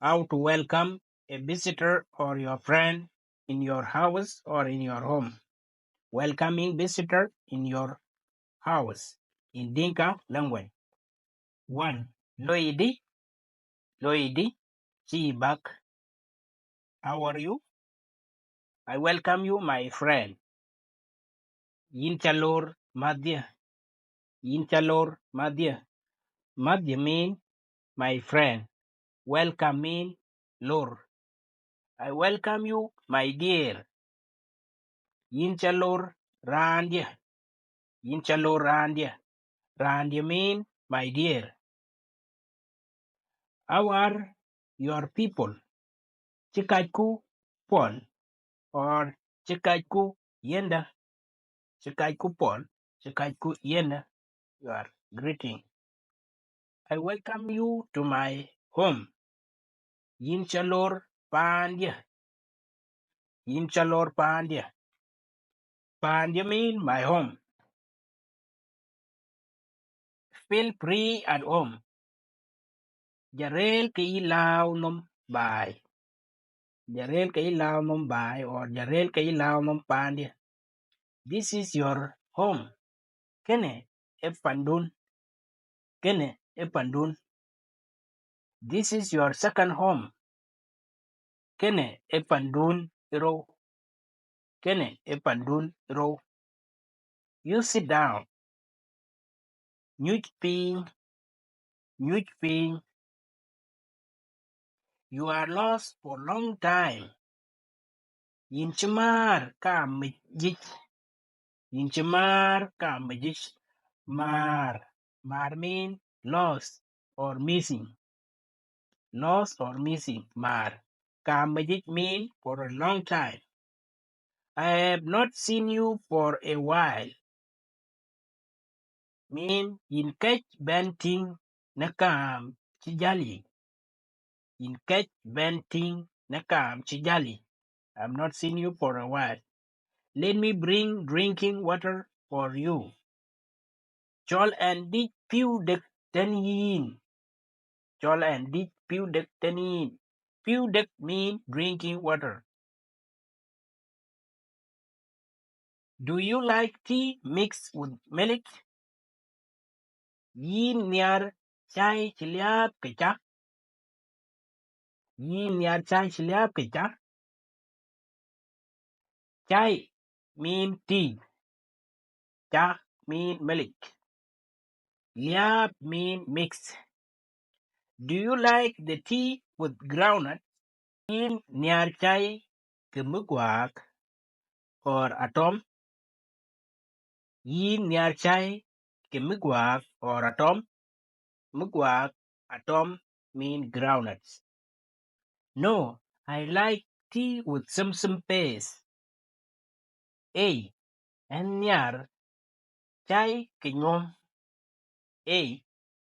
how to welcome a visitor or your friend in your house or in your home. Welcoming visitor in your house in Dinka language. 1. Loidi, Loidi, see back. How are you? I welcome you, my friend. Yinchalor Madhya, Yinchalor Madhya. Madhya mean my friend. Welcome mean Lord. I welcome you, my dear. Yinchalor Randya, Yinchalor Randya. Randya mean my dear. How are your people? Chikaiku Pol or Chikaiku Yenda. Chikaiku Pol, Chikaiku Yenda. You are greeting. I welcome you to my home. Yinchalor Pandya. Yinchalor Pandya. Pandya mean my home. Feel free at home. Jarel ki lao nom bai. Jarel ki lao nom bai or Jarel ki lao nom Pandya. This is your home. Kene e pandun. Kene e pandun. This is your second home. Kene e pandun ro. Kene e pandun ro. You sit down. Nyuch ping. Nyuch ping. You are lost for long time. Yin chamar ka mijich. Yin chamar ka mijich. Mar. Mar mean lost or missing. Lost or missing. Mar. Ka mijich mean for a long time. I have not seen you for a while. Mean in catch banting nakam chijali. In catch banting nakam chijali. I've not seen you for a while. Let me bring drinking water for you. Chol and dit pew dek ten yin. Chol and dit pew dek ten yin. Pew dek mean drinking water. Do you like tea mixed with milk? Yin niar chai chiliap kechak. Yin niar chai chiliap kechak. Chai mean tea. Cha mean milk. Liap mean mix. Do you like the tea with groundnut? Yin niar chai kemugwak or atom. Yin niar chai kemugwak or atom. Mugwak, atom mean groundnuts. No, I like tea with some paste. A. And niar chai kenyom. A.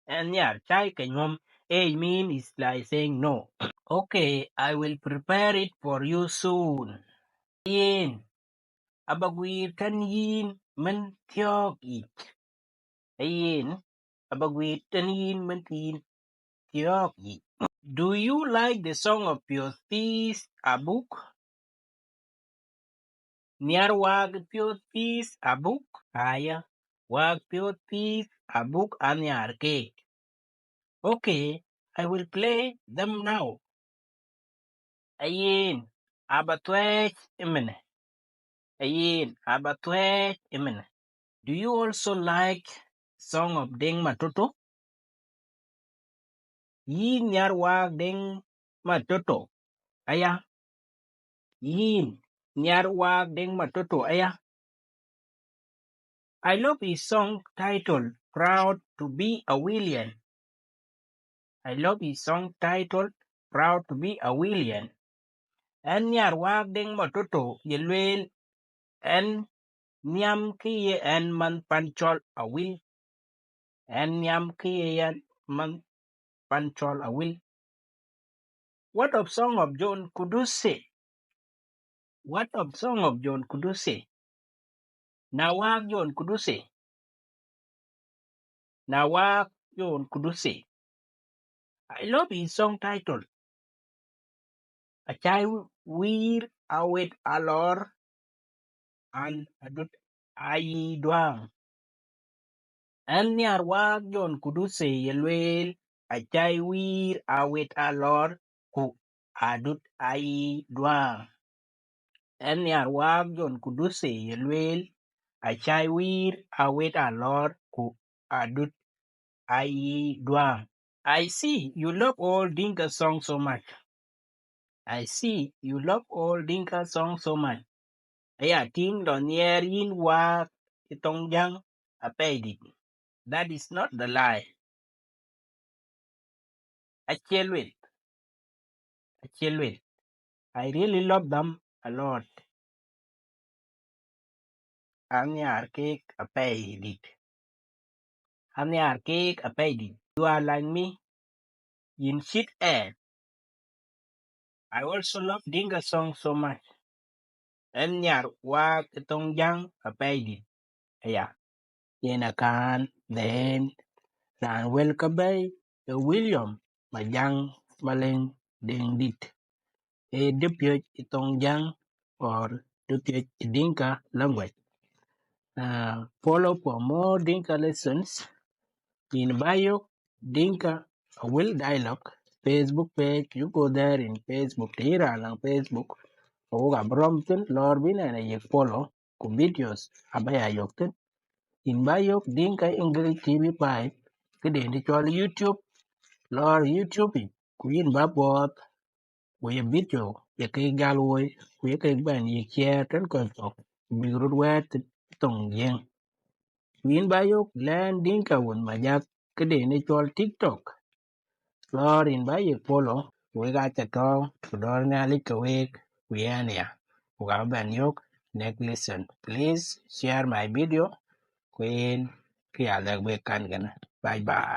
And niar chai kenyom. A mean is like saying no. Okay, I will prepare it for you soon. Yin. Abagwir kan yin men tiok ik. Yin. Abagwir kan yin men tiok ik. Do you like the song of your peace abuk? Niar wag pure peace abuk? Aya. Wag pure peace abuk anyar cake. Okay, I will play them now. Ayin. Abatwech imene. Ayin. Abatwech imene. Do you also like song of Deng Matoto? Yin nyar wag Deng Matoto. Aya. Yin nyar wag Deng Matoto. Aya. I love his song titled Proud to be a William. I love his song titled Proud to be a William. En nyar wag Deng Matoto yelwel en nyam kiye en man panchol a will. En nyam kiye en man panchol a will. What of song of John Kuduse? What of song of John Kuduse? Nawag John Kuduse. Nawag John Kuduse. I love his song title Achai wir awet alor an adut ayi duang. An niar wak jon kuduse yelwel. Achai wir awet alor ku adut ayi duang. An niar wak jon kuduse yelwel. Achai wir awet alor ku adut ayi duang. I see you love all Dinka songs so much. I see you love all Dinka songs so much. Aya ting don yer yin wa itong jang a paid it. That is not the lie. I chill with. I chill with. I really love them a lot. Anyar cake a paid it. Anyar cake a paid it. You are like me. In shit air. I also love Dinka songs so much. Anyar wa itong jang a paid it. Aya. Yena kan then ran welcome bay William Majang Maleng Ding dit a deputy itong jang or deputy Dinka language. Follow for more Dinka lessons in bio Dinka will dialogue Facebook page. You go there in Facebook. Here on Facebook. Oga Brompton Lord Bin and a follow ku videos abaya yokten in bio Dinka English TV pie. Kede ni chol YouTube lor YouTube ku yin ba bot ku ye video ye ke galwoy ku ye ke ban ye share tan ko to bi ru wet tong yen yin ba yok len Dinka won Majak kede ni chol TikTok lor in ba ye follow we ga cha to ku dor na li ka we ku yan ya ku ga ban yok next listen please share my video queen ki ala we kan gana bye bye.